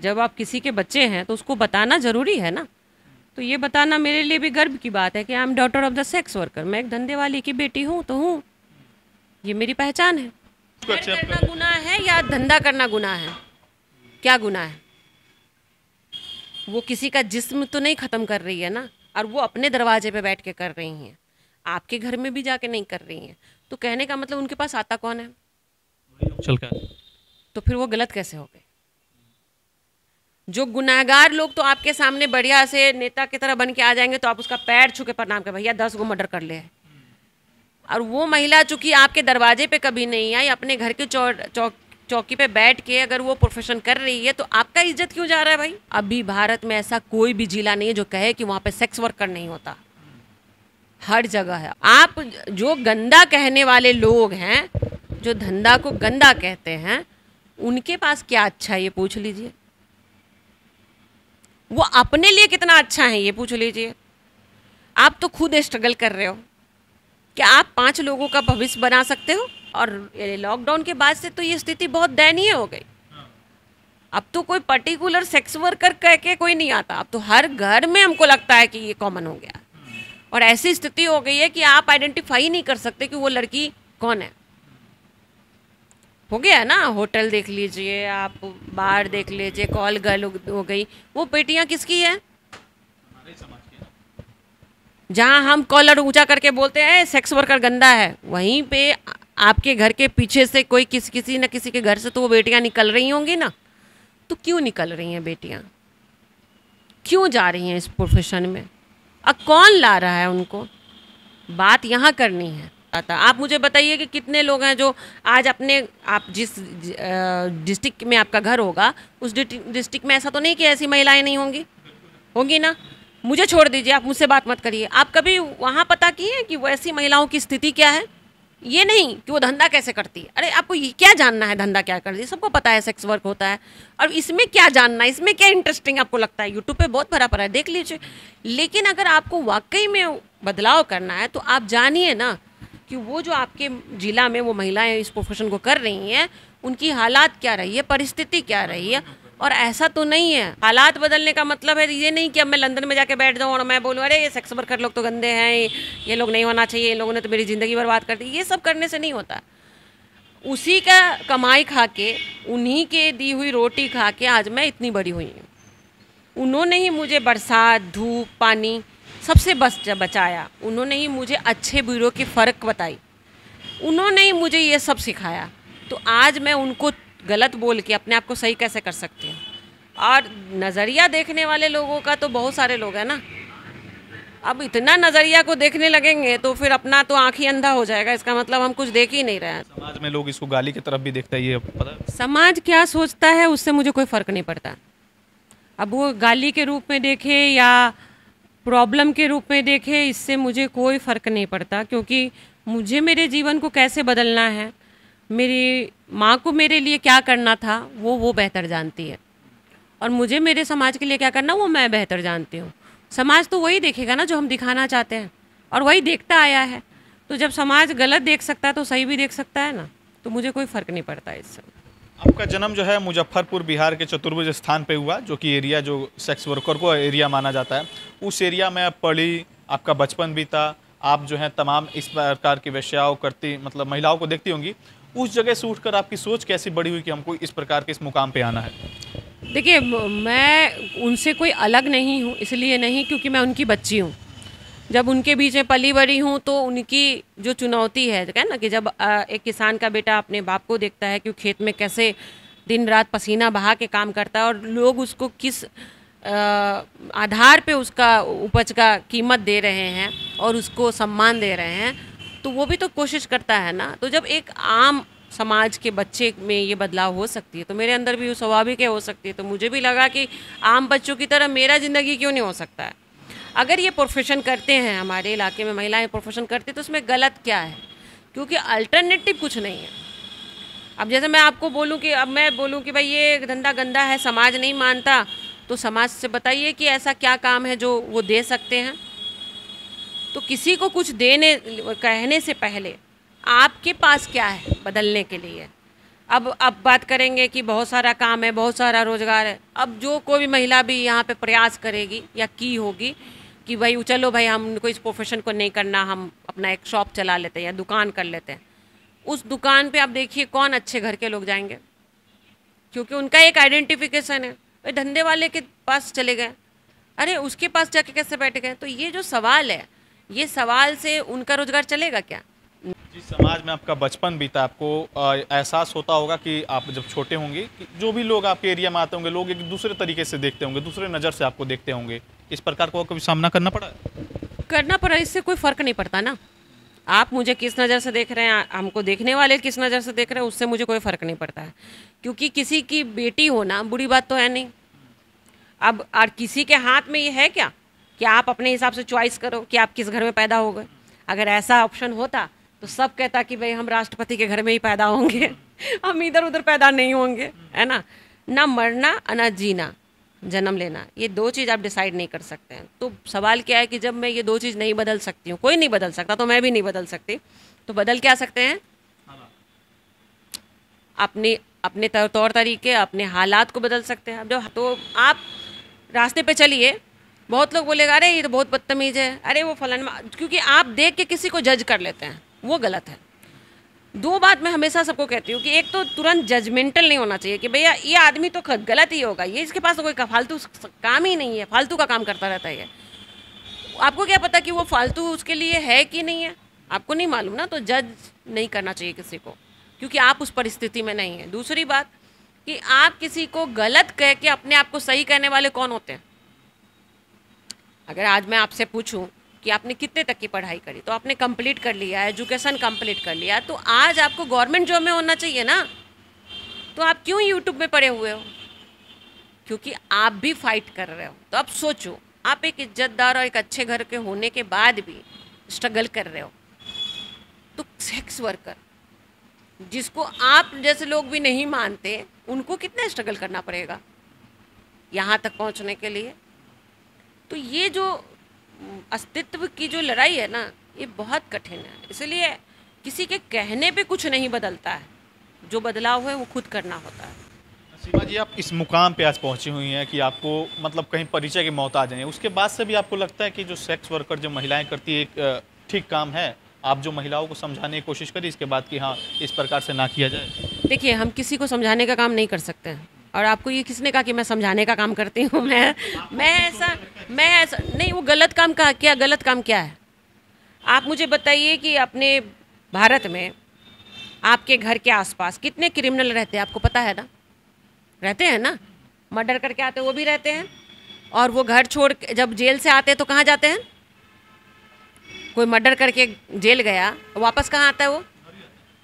जब आप किसी के बच्चे हैं तो उसको बताना ज़रूरी है ना। तो ये बताना मेरे लिए भी गर्व की बात है कि I am daughter of the sex worker, मैं एक धंधे वाली की बेटी हूँ तो हूँ, ये मेरी पहचान है। करना गुनाह है या धंधा करना गुनाह है? क्या गुनाह है? वो किसी का जिस्म तो नहीं ख़त्म कर रही है ना, और वो अपने दरवाजे पे बैठ के कर रही हैं, आपके घर में भी जाके नहीं कर रही हैं। तो कहने का मतलब उनके पास आता कौन है? चल कर तो फिर वो गलत कैसे हो गए? जो गुनाहगार लोग तो आपके सामने बढ़िया से नेता की तरह बन के आ जाएंगे तो आप उसका पैर छू के प्रणाम कर, भैया 10 गो मर्डर कर ले। और वो महिला चूंकि आपके दरवाजे पे कभी नहीं आई, अपने घर के चौकी पे बैठ के अगर वो प्रोफेशन कर रही है तो आपका इज्जत क्यों जा रहा है भाई? अभी भारत में ऐसा कोई भी जिला नहीं है जो कहे कि वहाँ पे सेक्स वर्कर नहीं होता, हर जगह है। आप जो गंदा कहने वाले लोग हैं, जो धंधा को गंदा कहते हैं, उनके पास क्या अच्छा है ये पूछ लीजिए। वो अपने लिए कितना अच्छा है ये पूछ लीजिए। आप तो खुद स्ट्रगल कर रहे हो। क्या आप 5 लोगों का भविष्य बना सकते हो? और लॉकडाउन के बाद से तो ये स्थिति बहुत दयनीय हो गई। अब तो कोई पर्टिकुलर सेक्स वर्कर कह के कोई नहीं आता, अब तो हर घर में हमको लगता है कि ये कॉमन हो गया। और ऐसी स्थिति हो गई है कि आप आइडेंटिफाई नहीं कर सकते कि वो लड़की कौन है। हो गया है ना, होटल देख लीजिए, आप बार देख लीजिए, कॉल गर्ल हो गई, वो बेटियां किसकी है? जहां हम कॉलर ऊंचा करके बोलते हैं सेक्स वर्कर गंदा है, वहीं पे आपके घर के पीछे से कोई किसी न किसी के घर से तो वो बेटियां निकल रही होंगी ना। तो क्यों निकल रही हैं बेटियां? क्यों जा रही हैं इस प्रोफेशन में? अब कौन ला रहा है उनको? बात यहाँ करनी है। आप मुझे बताइए कि कितने लोग हैं जो आज आप जिस डिस्ट्रिक्ट में आपका घर होगा उस डिस्ट्रिक्ट में ऐसा तो नहीं कि ऐसी महिलाएं नहीं होंगी, होंगी ना। मुझे छोड़ दीजिए, आप मुझसे बात मत करिए। आप कभी वहाँ पता किए कि वो ऐसी महिलाओं की स्थिति क्या है? ये नहीं कि वो धंधा कैसे करती है। अरे आपको ये क्या जानना है धंधा क्या करती है? सबको पता है सेक्स वर्क होता है। और इसमें क्या जानना है, इसमें क्या इंटरेस्टिंग आपको लगता है? यूट्यूब पे बहुत भरा पड़ा है, देख लीजिए। लेकिन अगर आपको वाकई में बदलाव करना है तो आप जानिए ना कि वो जो आपके जिला में वो महिलाएं इस प्रोफेशन को कर रही हैं, उनकी हालात क्या रही है, परिस्थिति क्या रही है। और ऐसा तो नहीं है, हालात बदलने का मतलब है ये नहीं कि अब मैं लंदन में जाके बैठ जाऊँ और मैं बोलूँ अरे ये सेक्स वर्कर लोग तो गंदे हैं, ये लोग नहीं होना चाहिए, इन लोगों ने तो मेरी ज़िंदगी बर्बाद कर दी। ये सब करने से नहीं होता। उसी का कमाई खा के, उन्हीं के दी हुई रोटी खा के आज मैं इतनी बड़ी हुई हूँ। उन्होंने ही मुझे बरसात, धूप, पानी सबसे बचाया। उन्होंने ही मुझे अच्छे बुरों की फ़र्क बताई। उन्होंने ही मुझे ये सब सिखाया। तो आज मैं उनको गलत बोल के अपने आप को सही कैसे कर सकती हूँ? और नज़रिया देखने वाले लोगों का तो बहुत सारे लोग हैं ना। अब इतना नज़रिया को देखने लगेंगे तो फिर अपना तो आँख ही अंधा हो जाएगा। इसका मतलब हम कुछ देख ही नहीं रहे हैं। समाज में लोग इसको गाली की तरफ भी देखता है, ये पता है? समाज क्या सोचता है उससे मुझे कोई फ़र्क नहीं पड़ता। अब वो गाली के रूप में देखे या प्रॉब्लम के रूप में देखे, इससे मुझे कोई फ़र्क नहीं पड़ता। क्योंकि मुझे मेरे जीवन को कैसे बदलना है, मेरी माँ को मेरे लिए क्या करना था, वो बेहतर जानती है। और मुझे मेरे समाज के लिए क्या करना वो मैं बेहतर जानती हूँ। समाज तो वही देखेगा ना जो हम दिखाना चाहते हैं, और वही देखता आया है। तो जब समाज गलत देख सकता है तो सही भी देख सकता है ना। तो मुझे कोई फ़र्क नहीं पड़ता इससे। आपका जन्म जो है मुजफ्फरपुर बिहार के चतुर्भुज स्थान पे हुआ, जो कि एरिया जो सेक्स वर्कर को एरिया माना जाता है। उस एरिया में आप पढ़ी, आपका बचपन बीता, आप जो है तमाम इस प्रकार की वेश्याओं करती, मतलब महिलाओं को देखती होंगी। उस जगह से उठकर आपकी सोच कैसी बड़ी हुई कि हमको इस प्रकार के इस मुकाम पे आना है? देखिए, मैं उनसे कोई अलग नहीं हूँ, इसलिए नहीं क्योंकि मैं उनकी बच्ची हूँ। जब उनके बीच में पली बड़ी हूँ तो उनकी जो चुनौती है ना, कि जब एक किसान का बेटा अपने बाप को देखता है कि खेत में कैसे दिन रात पसीना बहा के काम करता है और लोग उसको किस आधार पे उसका उपज का कीमत दे रहे हैं और उसको सम्मान दे रहे हैं, तो वो भी तो कोशिश करता है ना। तो जब एक आम समाज के बच्चे में ये बदलाव हो सकती है तो मेरे अंदर भी स्वाभाविक है हो सकती है। तो मुझे भी लगा कि आम बच्चों की तरह मेरा ज़िंदगी क्यों नहीं हो सकता है। अगर ये प्रोफेशन करते हैं, हमारे इलाके में महिलाएं प्रोफेशन करती हैं, तो उसमें गलत क्या है? क्योंकि अल्टरनेटिव कुछ नहीं है। अब जैसे मैं आपको बोलूं कि अब मैं बोलूं कि भाई ये धंधा गंदा है, समाज नहीं मानता, तो समाज से बताइए कि ऐसा क्या काम है जो वो दे सकते हैं। तो किसी को कुछ कहने से पहले आपके पास क्या है बदलने के लिए? अब बात करेंगे कि बहुत सारा काम है, बहुत सारा रोजगार है। अब जो कोई भी महिला भी यहाँ पे प्रयास करेगी या की होगी कि भाई चलो भाई हमको इस प्रोफेशन को नहीं करना, हम अपना एक शॉप चला लेते हैं या दुकान कर लेते हैं, उस दुकान पे आप देखिए कौन अच्छे घर के लोग जाएंगे, क्योंकि उनका एक आइडेंटिफिकेशन है। भाई धंधे वाले के पास चले गए, अरे उसके पास जाके कैसे बैठ गए? तो ये जो सवाल है, ये सवाल से उनका रोजगार चलेगा क्या? जिस समाज में आपका बचपन बीता, आपको एहसास होता होगा कि आप जब छोटे होंगे कि जो भी लोग आपके एरिया में आते होंगे, लोग एक दूसरे तरीके से देखते होंगे, दूसरे नज़र से आपको देखते होंगे। इस प्रकार को कभी सामना करना पड़ा? करना पड़ा, इससे कोई फ़र्क नहीं पड़ता ना। आप मुझे किस नज़र से देख रहे हैं, हमको देखने वाले किस नज़र से देख रहे हैं, उससे मुझे कोई फ़र्क नहीं पड़ता है। क्योंकि किसी की बेटी होना बुरी बात तो है नहीं। अब और किसी के हाथ में ये है क्या कि आप अपने हिसाब से चॉइस करो कि आप किस घर में पैदा हो गए? अगर ऐसा ऑप्शन होता तो सब कहता कि भाई हम राष्ट्रपति के घर में ही पैदा होंगे हम इधर उधर पैदा नहीं होंगे, है ना मरना ना जीना, जन्म लेना, ये दो चीज़ आप डिसाइड नहीं कर सकते हैं। तो सवाल क्या है कि जब मैं ये दो चीज़ नहीं बदल सकती हूँ, कोई नहीं बदल सकता, तो मैं भी नहीं बदल सकती, तो बदल क्या सकते हैं? अपने अपने तौर तरीके, अपने हालात को बदल सकते हैं। अब जो तो आप रास्ते पे चलिए, बहुत लोग बोलेगा अरे ये तो बहुत बदतमीज़ है, अरे वो फलाना, क्योंकि आप देख के किसी को जज कर लेते हैं, वो गलत है। दो बात मैं हमेशा सबको कहती हूँ कि एक तो तुरंत जजमेंटल नहीं होना चाहिए कि भैया ये आदमी तो गलत ही होगा, ये इसके पास तो कोई फालतू काम ही नहीं है, फालतू का काम करता रहता है। आपको क्या पता कि वो फालतू उसके लिए है कि नहीं है? आपको नहीं मालूम ना, तो जज नहीं करना चाहिए किसी को, क्योंकि आप उस परिस्थिति में नहीं है। दूसरी बात कि आप किसी को गलत कह के अपने आप को सही कहने वाले कौन होते हैं? अगर आज मैं आपसे पूछूं कि आपने कितने तक की पढ़ाई करी, तो आपने कंप्लीट कर लिया, एजुकेशन कंप्लीट कर लिया, तो आज आपको गवर्नमेंट जॉब में होना चाहिए ना। तो आप क्यों यूट्यूब में पड़े हुए हो? क्योंकि आप भी फाइट कर रहे हो। तो अब सोचो, आप एक इज्जतदार और एक अच्छे घर के होने के बाद भी स्ट्रगल कर रहे हो, तो सेक्स वर्कर जिसको आप जैसे लोग भी नहीं मानते, उनको कितना स्ट्रगल करना पड़ेगा यहाँ तक पहुँचने के लिए। तो ये जो अस्तित्व की जो लड़ाई है ना, ये बहुत कठिन है। इसलिए किसी के कहने पे कुछ नहीं बदलता है, जो बदलाव है वो खुद करना होता है। सीमा जी, आप इस मुकाम पे आज पहुंची हुई हैं कि आपको मतलब कहीं परिचय के मोहताज हैं, उसके बाद से भी आपको लगता है कि जो सेक्स वर्कर जो महिलाएं करती है एक ठीक काम है? आप जो महिलाओं को समझाने की कोशिश करी इसके बाद कि हाँ इस प्रकार से ना किया जाए? देखिए, हम किसी को समझाने का काम नहीं कर सकते हैं, और आपको ये किसने कहा कि मैं समझाने का काम करती हूँ? मैं ऐसा नहीं। वो गलत काम का क्या, गलत काम क्या है? आप मुझे बताइए कि अपने भारत में आपके घर के आसपास कितने क्रिमिनल रहते हैं? आपको पता है ना? रहते हैं ना, मर्डर करके आते हैं वो भी रहते हैं, और वो घर छोड़ के जब जेल से आते हैं तो कहाँ जाते हैं? कोई मर्डर करके जेल गया, वापस कहाँ आता है? वो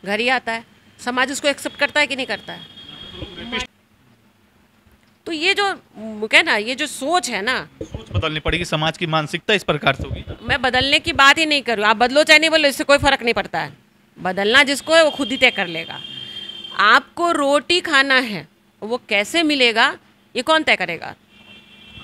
घर ही आता है। समाज उसको एक्सेप्ट करता है कि नहीं करता है? तो ये जो क्या ना, ये जो सोच है ना, सोच बदलनी पड़ेगी, समाज की मानसिकता इस प्रकार से होगी। मैं बदलने की बात ही नहीं करूँ, आप बदलो चाहे नहीं बदलो, इससे कोई फर्क नहीं पड़ता है। बदलना जिसको है वो खुद ही तय कर लेगा। आपको रोटी खाना है, वो कैसे मिलेगा ये कौन तय करेगा?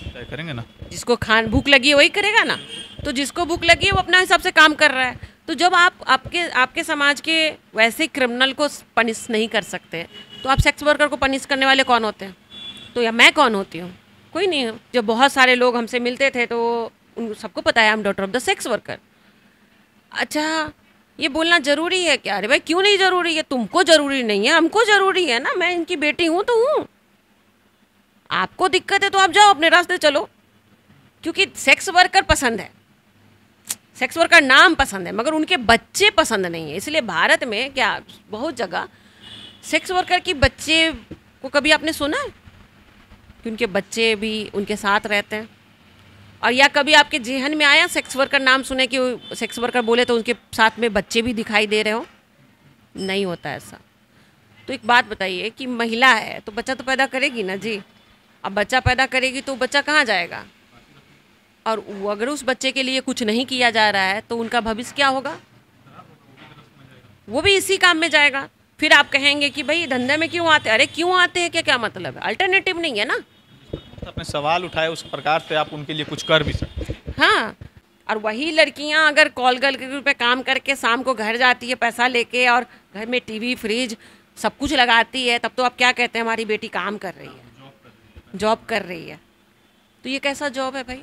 तय करेंगे ना, जिसको भूख लगी है वही करेगा ना। तो जिसको भूख लगी है वो अपना हिसाब से काम कर रहा है। तो जब आप आपके समाज के वैसे क्रिमिनल को पनिश नहीं कर सकते, तो आप सेक्स वर्कर को पनिश करने वाले कौन होते हैं? तो या मैं कौन होती हूँ? कोई नहीं है। जब बहुत सारे लोग हमसे मिलते थे तो उन सबको पता है, I am daughter of the sex worker. अच्छा, ये बोलना ज़रूरी है क्या? अरे भाई क्यों नहीं ज़रूरी है? तुमको ज़रूरी नहीं है, हमको ज़रूरी है ना। मैं इनकी बेटी हूँ तो हूँ। आपको दिक्कत है तो आप जाओ, अपने रास्ते चलो। क्योंकि सेक्स वर्कर पसंद है, सेक्स वर्कर नाम पसंद है, मगर उनके बच्चे पसंद नहीं है। इसलिए भारत में क्या बहुत जगह सेक्स वर्कर की बच्चे को कभी आपने सुना है कि उनके बच्चे भी उनके साथ रहते हैं? और या कभी आपके जेहन में आया सेक्स वर्कर नाम सुने कि सेक्स वर्कर बोले तो उनके साथ में बच्चे भी दिखाई दे रहे हो? नहीं होता ऐसा। तो एक बात बताइए कि महिला है तो बच्चा तो पैदा करेगी ना जी। अब बच्चा पैदा करेगी तो बच्चा कहाँ जाएगा? और अगर उस बच्चे के लिए कुछ नहीं किया जा रहा है तो उनका भविष्य क्या होगा? वो भी इसी काम में जाएगा। फिर आप कहेंगे कि भाई धंधे में क्यों आते? अरे क्यों आते हैं, क्या क्या मतलब है? अल्टरनेटिव नहीं है ना। अपने सवाल उठाए उस प्रकार से आप उनके लिए कुछ कर भी सकते। हाँ, और वही लड़कियां अगर कॉल गर्ल पे काम करके शाम को घर जाती है पैसा लेके, और घर में टीवी फ्रिज सब कुछ लगाती है, तब तो आप क्या कहते हैं हमारी बेटी काम कर रही है, जॉब कर रही है। तो ये कैसा जॉब है भाई?